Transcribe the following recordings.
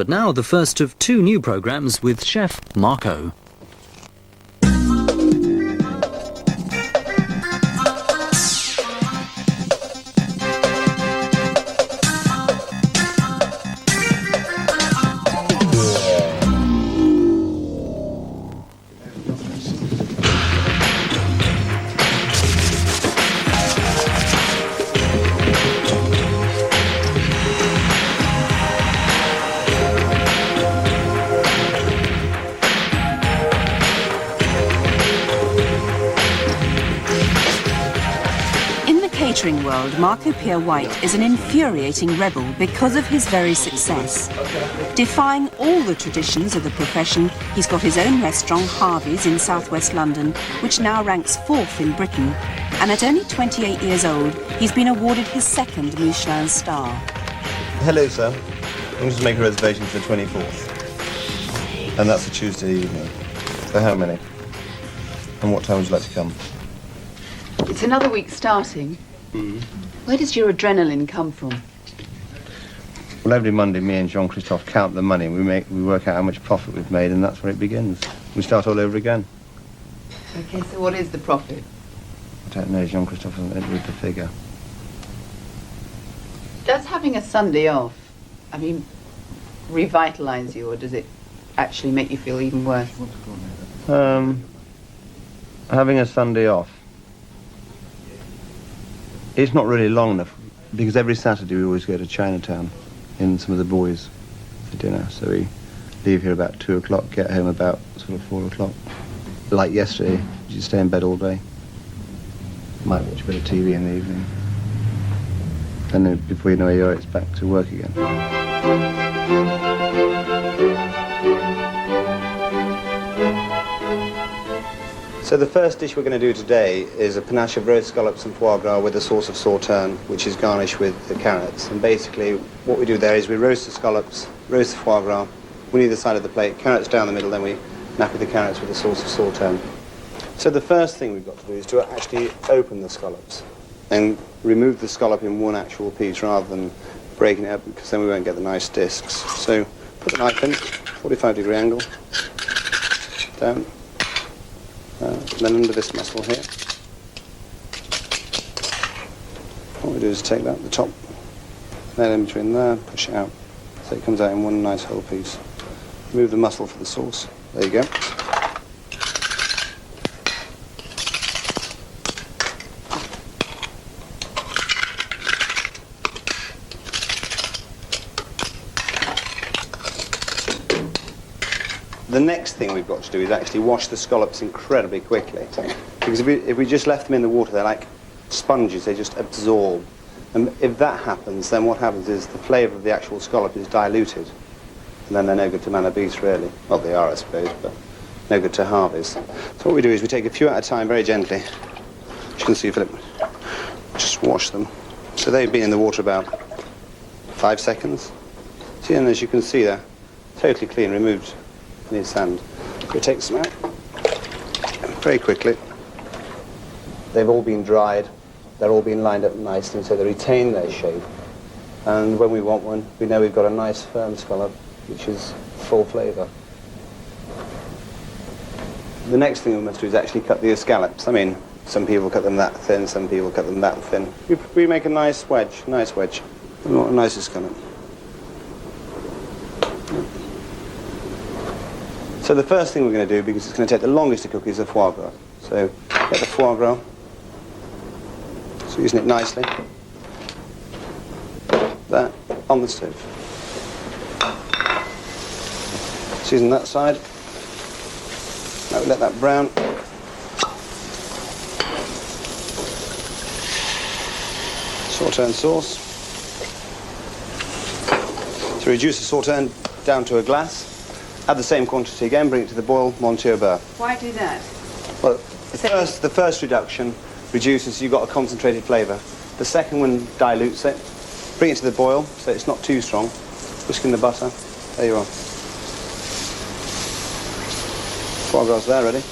But now the first of 2 new programmes with chef Marco. Catering world, Marco Pierre White is an infuriating rebel because of his very success. Defying all the traditions of the profession, he's got his own restaurant, Harvey's, in southwest London, which now ranks 4th in Britain. And at only 28 years old, he's been awarded his 2nd Michelin star. Hello, sir. I'm just making a reservation for the 24th. And that's a Tuesday evening. For how many? And what time would you like to come? It's another week starting. Where does your adrenaline come from? Well, every Monday, me and Jean-Christophe count the money. We work out how much profit we've made, and that's where it begins. We start all over again. Okay, so what is the profit? I don't know. Jean-Christophe hasn't entered the figure. Does having a Sunday off, revitalise you, or does it actually make you feel even worse? Having a Sunday off. It's not really long enough, because every Saturday we always go to Chinatown in some of the boys for dinner. So we leave here about 2 o'clock, get home about sort of 4 o'clock. Like yesterday, you stay in bed all day. Might watch a bit of TV in the evening. And then before you know it, it's back to work again. So the first dish we're going to do today is a panache of roast scallops and foie gras with a sauce of sauterne, which is garnished with the carrots. And basically what we do there is we roast the scallops, roast the foie gras, on either side of the plate, carrots down the middle, then we nappy the carrots with a sauce of sauterne. So the first thing we've got to do is to actually open the scallops and remove the scallop in one actual piece rather than breaking it up, because then we won't get the nice discs. So put the knife in, 45-degree angle, down. And then under this muscle here, what we do is take that, the top, then in between there, push it out, so it comes out in one nice whole piece. Remove the muscle for the sauce. There you go. The next thing we've got to do is actually wash the scallops incredibly quickly. Because if we just left them in the water, they're like sponges, they just absorb. And if that happens, then what happens is the flavour of the actual scallop is diluted. And then they're no good to man a beast, really. Well, they are, I suppose, but no good to Harvey's. So what we do is we take a few at a time, very gently. As you can see, Philip, just wash them. So they've been in the water about 5 seconds. See, and as you can see, they're totally clean, removed. Need sand. We take some out very quickly. They've all been dried. They're all been lined up nicely, so they retain their shape. And when we want one, we know we've got a nice firm scallop, which is full flavour. The next thing we must do is actually cut the scallops. Some people cut them that thin, some people cut them that thin. We make a nice wedge, We want a nicer scallop. So the first thing we're going to do, because it's going to take the longest to cook, is the foie gras. So get the foie gras, season it nicely, there, on the stove. Season that side, now we let that brown. Sauterne sauce. So reduce the sauterne down to a glass. Add the same quantity again, bring it to the boil, Montier beurre. Why do that? Well, the first reduction reduces, you've got a concentrated flavour. The second one dilutes it. Bring it to the boil, so it's not too strong. Whisk in the butter. There you are. Foie gras there, ready.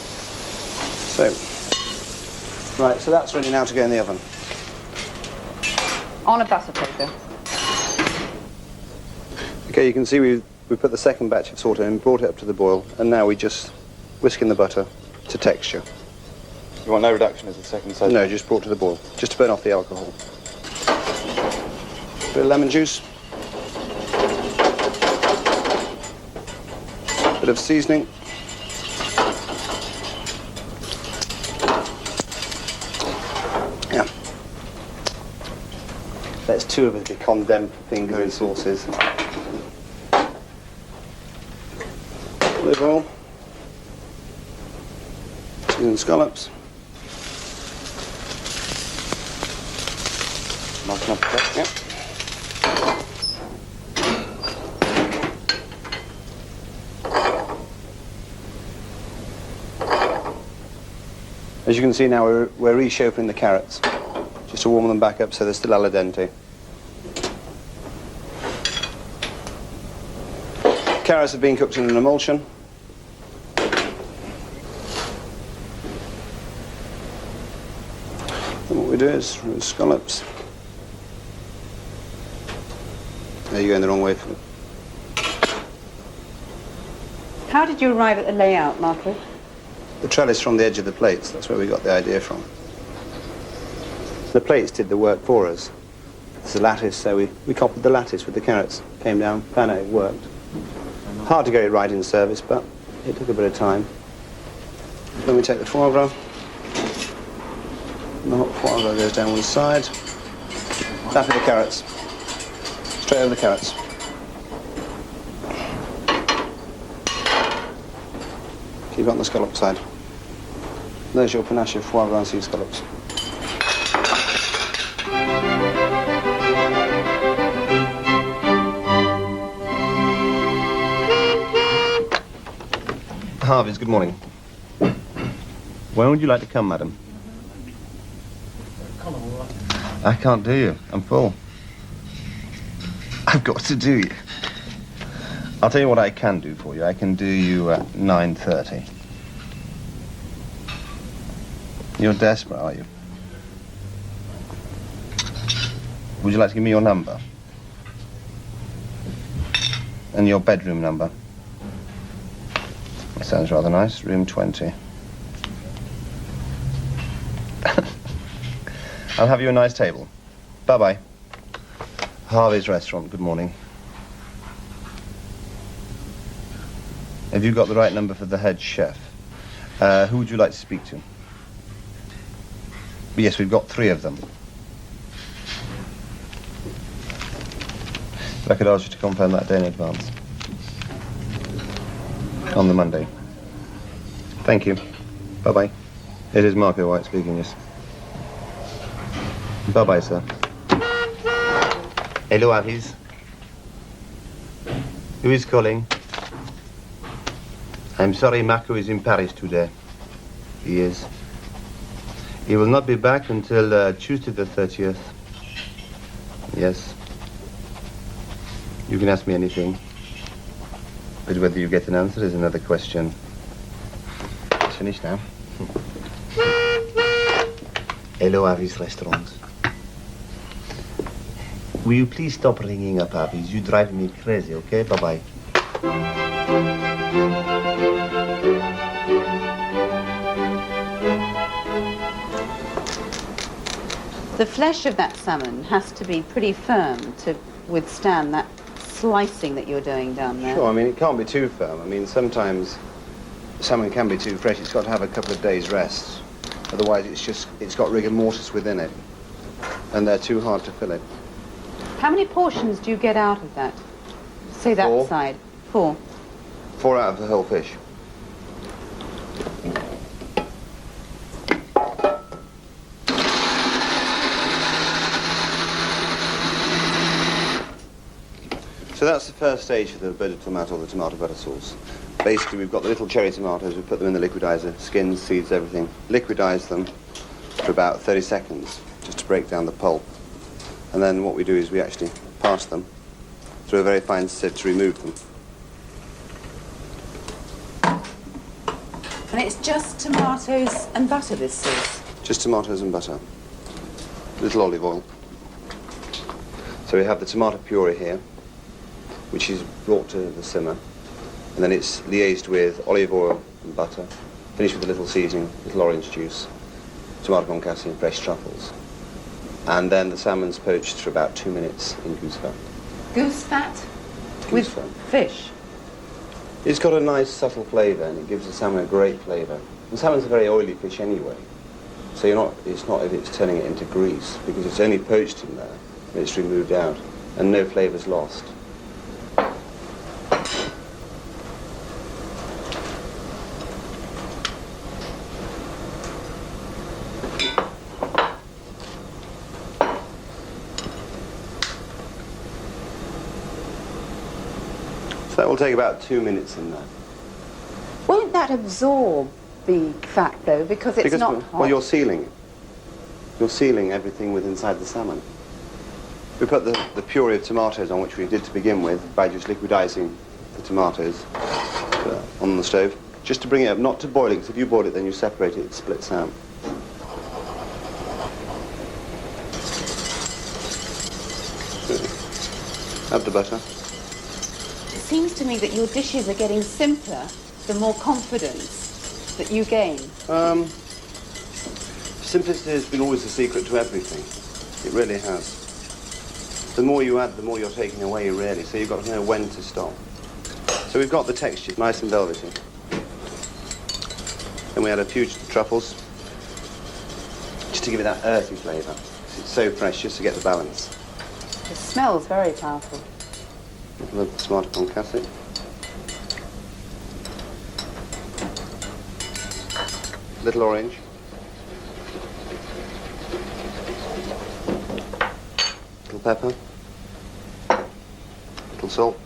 So, right, so that's ready now to go in the oven. On a butter paper. Okay, you can see we've We put the second batch of salt in, brought it up to the boil, and now we just whisk in the butter to texture. You want no reduction as the second stage? No, just brought to the boil, just to burn off the alcohol. Bit of lemon juice. Bit of seasoning. Yeah. That's two of the condemned finger sauces. Olive oil. Seasoned scallops. Nice enough to cut, yeah. As you can see now, we're resharpening the carrots, just to warm them back up so they're still al dente. Carrots have been cooked in an emulsion. And what we do is remove scallops. There you're going the wrong way for it. How did you arrive at the layout, Marco? The trellis from the edge of the plates, that's where we got the idea from. The plates did the work for us. It's a lattice, so we copied the lattice with the carrots. Came down, found out it worked. Hard to get it right in service, but it took a bit of time. Then we take the foie gras. And the hot foie gras goes down one side. Back with the carrots. Straight over the carrots. Keep it on the scallop side. There's your panache of foie gras and sea scallops. Harvey's, good morning. When would you like to come, madam? I can't do you. I'm full. I've got to do you. I'll tell you what I can do for you. I can do you at 9:30. You're desperate, are you? Would you like to give me your number? And your bedroom number? That sounds rather nice. Room 20. I'll have you a nice table. Bye-bye. Harvey's Restaurant, good morning. Have you got the right number for the head chef? Who would you like to speak to? Yes, we've got 3 of them. If I could ask you to confirm that day in advance. On the Monday. Thank you. Bye-bye. It is Marco White speaking, yes. Bye-bye, sir. Hello, Avis. Who is calling? I'm sorry, Marco is in Paris today. He is. He will not be back until Tuesday the 30th. Yes. You can ask me anything. But whether you get an answer is another question. It's finished now. Hello, Avis Restaurant. Will you please stop ringing up, Avis? You drive me crazy, okay? Bye-bye. The flesh of that salmon has to be pretty firm to withstand that slicing that you're doing down there. Sure, I mean, it can't be too firm. I mean, sometimes salmon can be too fresh. It's got to have a couple of days' rest. Otherwise, it's got rigor mortis within it. And they're too hard to fill it. How many portions do you get out of that? Say that 4. side. 4. 4 out of the whole fish. So that's the first stage for the beurre de tomate or the tomato butter sauce. Basically, we've got the little cherry tomatoes. We put them in the liquidizer, skins, seeds, everything. Liquidize them for about 30 seconds, just to break down the pulp. And then what we do is we actually pass them through a very fine sieve to remove them. And it's just tomatoes and butter, this sauce? Just tomatoes and butter. A little olive oil. So we have the tomato puree here. which is brought to the simmer, and then it's liaised with olive oil and butter, finished with a little seasoning, little orange juice, tomato concasse and fresh truffles. And then the salmon's poached for about 2 minutes in goose fat. Goose fat Goose with fat. fish. It's got a nice subtle flavour, and it gives the salmon a great flavour. And salmon's a very oily fish anyway, so it's not if it's turning it into grease, because it's only poached in there, and it's removed out, and no flavour's lost. So that will take about 2 minutes in there. Won't that absorb the fat, though, because it's not hot? Well, you're sealing it. You're sealing everything with inside the salmon. We put the puree of tomatoes on, which we did to begin with, by just liquidizing the tomatoes on the stove, just to bring it up, not to boil it, because if you boil it, then you separate it, it splits out. Add the butter. It seems to me that your dishes are getting simpler the more confidence that you gain. Simplicity has been always the secret to everything. It really has. The more you add, the more you're taking away, really, so you've got to know when to stop. So we've got the texture nice and velvety. Then we add a few truffles, just to give it that earthy flavour. It's so fresh, just to get the balance. It smells very powerful. A little tomato concasse. Little orange. Little pepper. Little salt.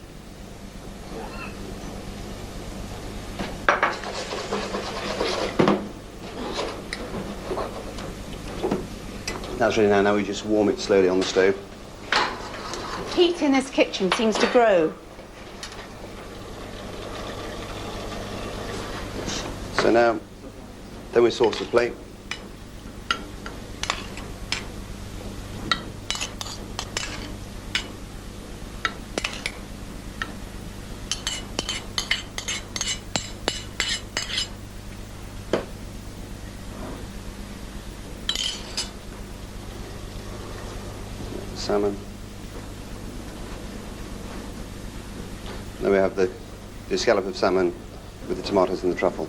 That's ready now. Now we just warm it slowly on the stove. Heat in this kitchen seems to grow. So now, then we sauce the plate. Salmon. Then we have the scallop of salmon with the tomatoes and the truffle.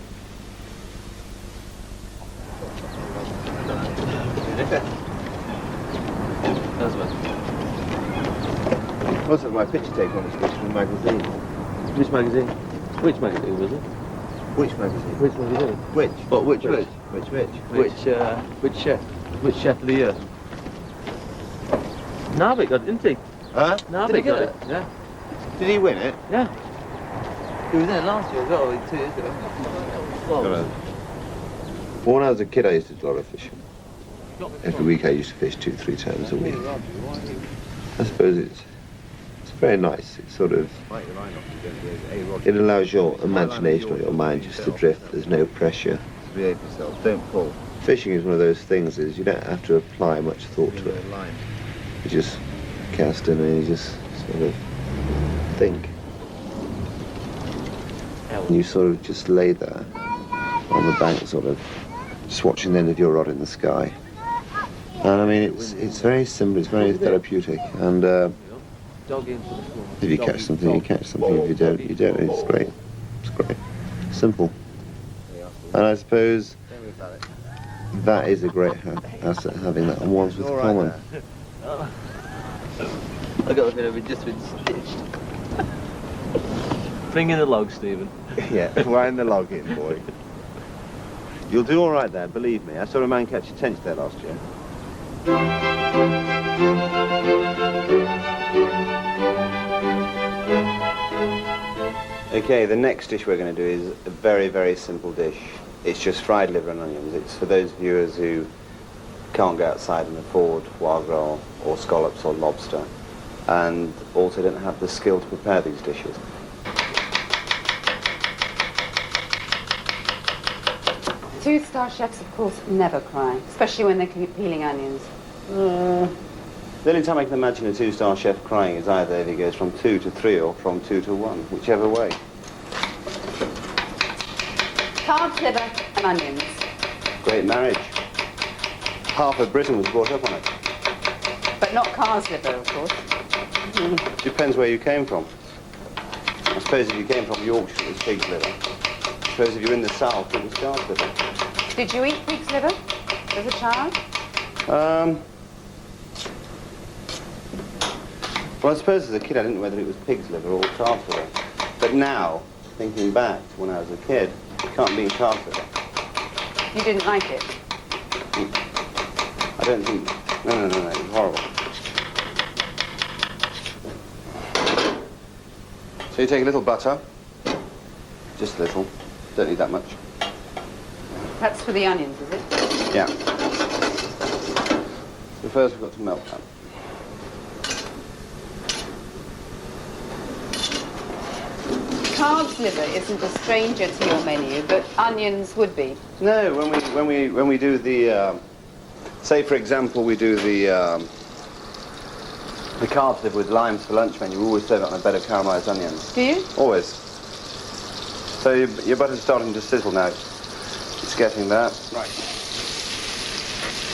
What's my picture take on this from the magazine? Which magazine? Which magazine was it? Which magazine? Which magazine? Which? What, which? Which chef? Which chef of the year? Narvik got it, didn't he? Huh? Narvik got it. Yeah. Did he win it? Yeah. He was there last year as well, 2 years ago. Well, When I was a kid, I used to do a lot of fishing. Every week I used to fish 2-3 times a week. I suppose it's very nice. It's sort of, it allows your imagination or your mind just to drift. There's no pressure. Behave yourself, don't pull. Fishing is one of those things is you don't have to apply much thought to it. You just cast in and you just sort of think. And you sort of just lay there on the bank, sort of just watching the end of your rod in the sky. And I mean, it's very simple, it's very therapeutic. And if you catch something, you catch something. If you don't, you don't. It's great. It's great. Simple. And I suppose that is a great asset, having that on ones with common. I got a bit of it, just been stitched. Bring in the log, Stephen. Yeah, wind the log in, boy. You'll do all right there, believe me. I saw a man catch a tench there last year. Okay, the next dish we're going to do is a very, very simple dish. It's just fried liver and onions. It's for those viewers who can't go outside and afford foie gras or scallops or lobster, and also don't have the skill to prepare these dishes. Two-star chefs, of course, never cry, especially when they're peeling onions. The only time I can imagine a two-star chef crying is either if he goes from 2 to 3 or from 2 to 1, whichever way. Calves, liver and onions. Great marriage. Half of Britain was brought up on it. But not calves liver, of course. Depends where you came from. I suppose if you came from Yorkshire, it was pig's liver. I suppose if you're in the south, it was calf's liver. Did you eat pig's liver as a child? Well, I suppose as a kid I didn't know whether it was pig's liver or calf's liver. But now, thinking back to when I was a kid, it can't be calf's liver. You didn't like it? I don't think... No, it was horrible. So you take a little butter, just a little, don't need that much. That's for the onions, is it? Yeah. So first we've got to melt that. Calves liver isn't a stranger to your menu, but onions would be. No, when we do the, say for example we do the calves liver with limes for lunch menu, we always serve it on a bed of caramelised onions. Do you? Always. So your butter's starting to sizzle now. It's getting that. Right.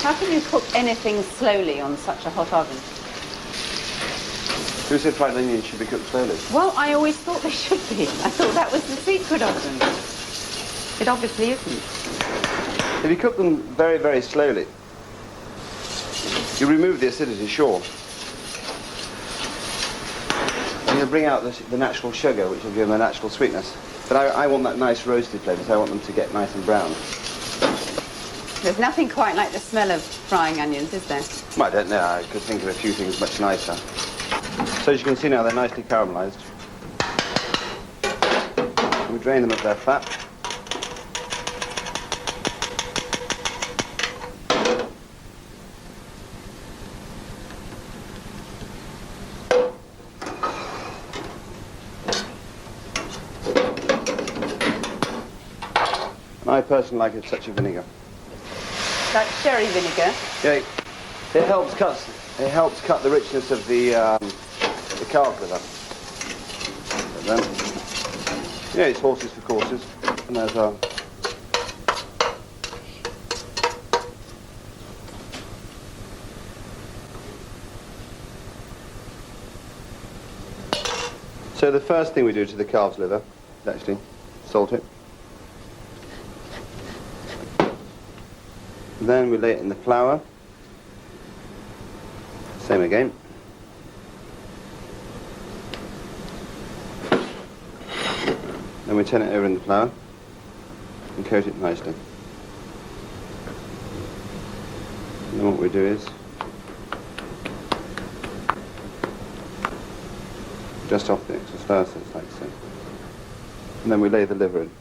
How can you cook anything slowly on such a hot oven? Who said fried onions should be cooked slowly? Well, I always thought they should be. I thought that was the secret of them. It obviously isn't. If you cook them very, very slowly, you remove the acidity, sure. And you'll bring out the natural sugar, which will give them a natural sweetness. But I want that nice roasted flavour, so I want them to get nice and brown. There's nothing quite like the smell of frying onions, is there? Well, I don't know. I could think of a few things much nicer. So as you can see now, they're nicely caramelised. We drain them of their fat. I personally like a touch of vinegar. Like sherry vinegar? Yeah, it helps cut the richness of the calf liver. But then, yeah, it's horses for courses, and there's our. So the first thing we do to the calf's liver is actually salt it. Then we lay it in the flour. Same again. Then we turn it over in the flour and coat it nicely. And then what we do is just off the excess flour, so it's like so. And then we lay the liver in.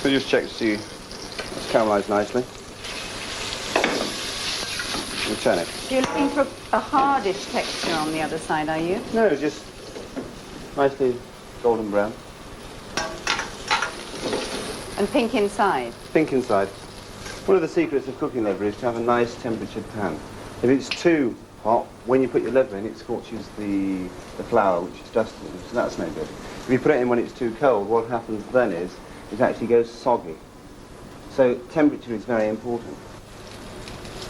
So just check to see it's caramelised nicely. And turn it. You're looking for a hardish texture on the other side, are you? No, just nicely golden brown. And pink inside? Pink inside. One of the secrets of cooking liver is to have a nice temperatured pan. If it's too hot, when you put your liver in, it scorches the flour, which is dusty, so that's no good. If you put it in when it's too cold, what happens then is it actually goes soggy. So temperature is very important.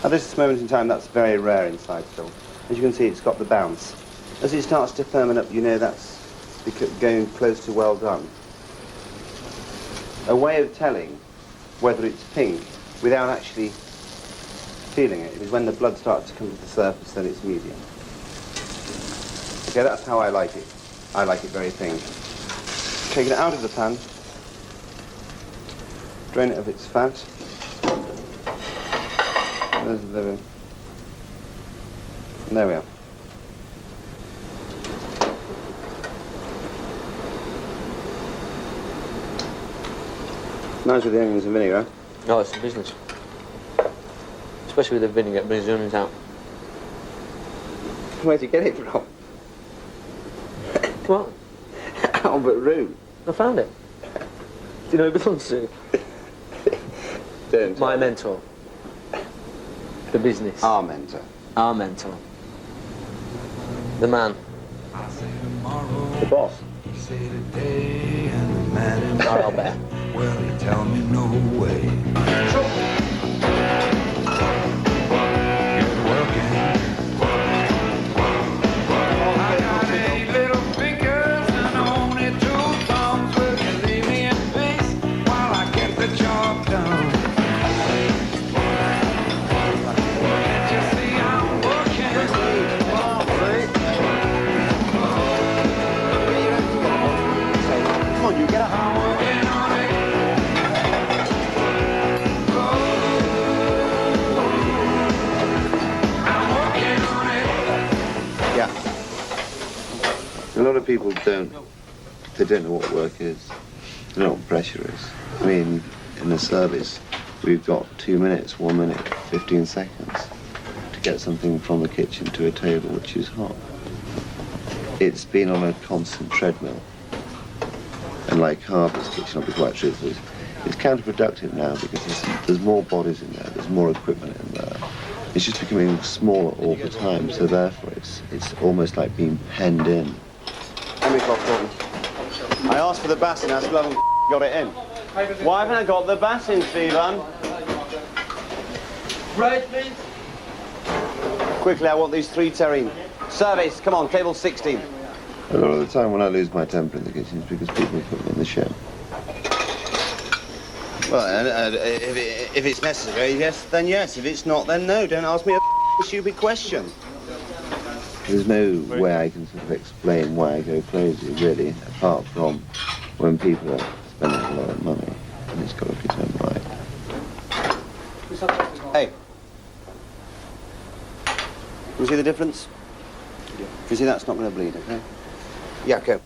At this moment in time, that's very rare inside still. As you can see, it's got the bounce. As it starts to firmen up, you know that's going close to well done. A way of telling whether it's pink without actually feeling it is when the blood starts to come to the surface, then it's medium. Okay, that's how I like it. I like it very pink. Take it out of the pan. Drain it of its fat. There's the liver. And there we are. Nice with the onions and vinegar. Oh, it's the business. Especially with the vinegar, it brings the onions out. Where'd you get it from? What? Albert Room. I found it. Do you know who it belongs to? My mentor. The business. Our mentor. Our mentor. The man. The boss. I'll bet. Well, you tell me no way. Get working. I got 8 little fingers and only 2 thumbs. Will you leave me in peace while I get the job done? Can't you see I'm working? Come on, you get up. I'm working on it. I'm working on it. Yeah. A lot of people don't know what work is. They don't know what pressure is. I mean, in a service, we've got 2 minutes, 1 minute, 15 seconds to get something from the kitchen to a table which is hot. It's been on a constant treadmill. And like Harvey's kitchen, I'll be quite truthful, it's counterproductive now because there's more bodies in there, there's more equipment in there. It's just becoming smaller all the time, so therefore it's almost like being penned in. Henry Gordon. I asked for the bass and I still haven't got it in. Why haven't I got the bass in, Stephen? Right, please. Quickly, I want these 3 terrine. Service, come on, table 16. A lot of the time when I lose my temper in the kitchen is because people put me in the shed. Well, if it's necessary, yes, then yes. If it's not, then no. Don't ask me a stupid question. There's no way I can sort of explain why I go crazy, really, apart from when people are spending a lot of money and it's got to be done right. Hey. You see the difference? You see that's not going to bleed, okay? Yeah, go.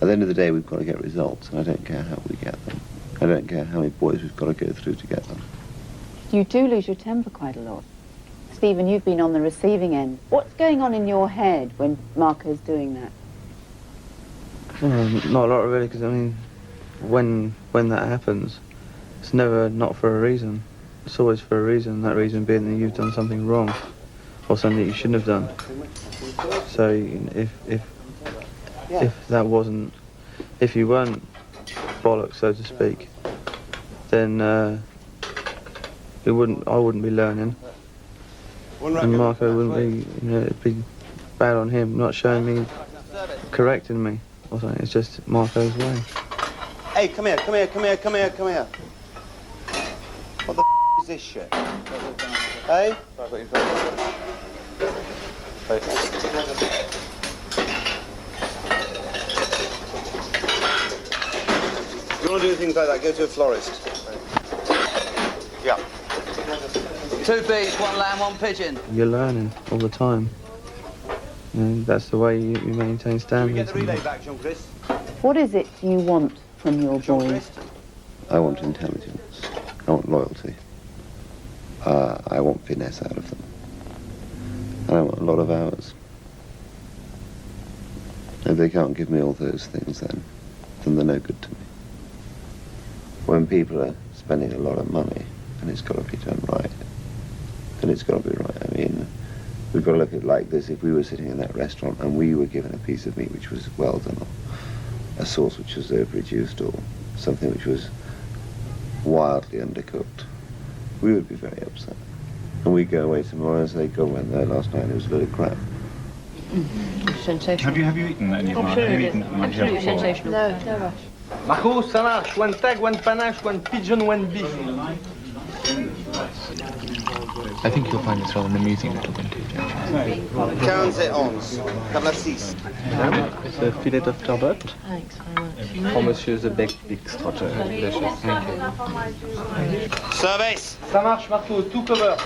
At the end of the day, we've got to get results, and I don't care how we get them. I don't care how many boys we've got to go through to get them. You do lose your temper quite a lot. Stephen, you've been on the receiving end. What's going on in your head when Marco's doing that? Not a lot, really, because, I mean, when that happens, it's never not for a reason. It's always for a reason, that reason being that you've done something wrong, or something that you shouldn't have done. So if that wasn't, if you weren't bollocks, so to speak, then I wouldn't be learning, and Marco wouldn't be, it'd be bad on him, not showing me, correcting me or something. It's just Marco's way. Hey, come here. What the is this shit? Hey? If you want to do things like that, go to a florist. Yeah. 2 bees, 1 lamb, 1 pigeon. You're learning all the time. That's the way you maintain Can we get standards. the relay back, Jean-Chris? What is it you want from your boys? I want intelligence. I want loyalty. I want finesse out of them. And I want a lot of hours. If they can't give me all those things, then they're no good to me. When people are spending a lot of money and it's got to be done right, then it's got to be right. I mean, we've got to look at it like this. If we were sitting in that restaurant and we were given a piece of meat which was well done, or a sauce which was overreduced, or something which was wildly undercooked, we would be very upset. And we'd go away tomorrow and say, God, went there last night, it was a load of crap. Sensational. Have you eaten any of mine? Have you eaten mine here before? Sensational. No rush. Marco, ça marche. 1 tag, 1 panache, 1 pigeon, 1 beef. I think you'll find this rather an amusing little vintage, actually. 15 Couple of 6. It's a fillet of turbot. Thanks very much. For Monsieur the big structure. Delicious. Thank you. Service! Ça marche, Marco. Tout cover.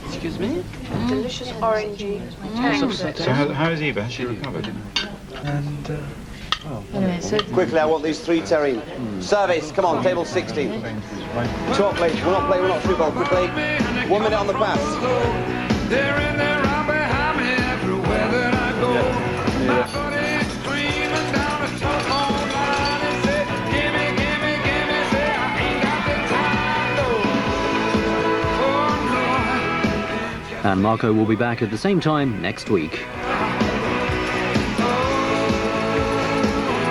Excuse me? Delicious orangey. So how is Eva? Has she recovered? Quickly, I want these 3 terrine. Service, come on, table 16. Chocolate, we're not through ball. Quickly, 1 minute on the pass. They're in there right behind me everywhere that I go. My buddy's screaming down a telephone line and say, gimme, gimme, gimme, say, And Marco will be back at the same time next week.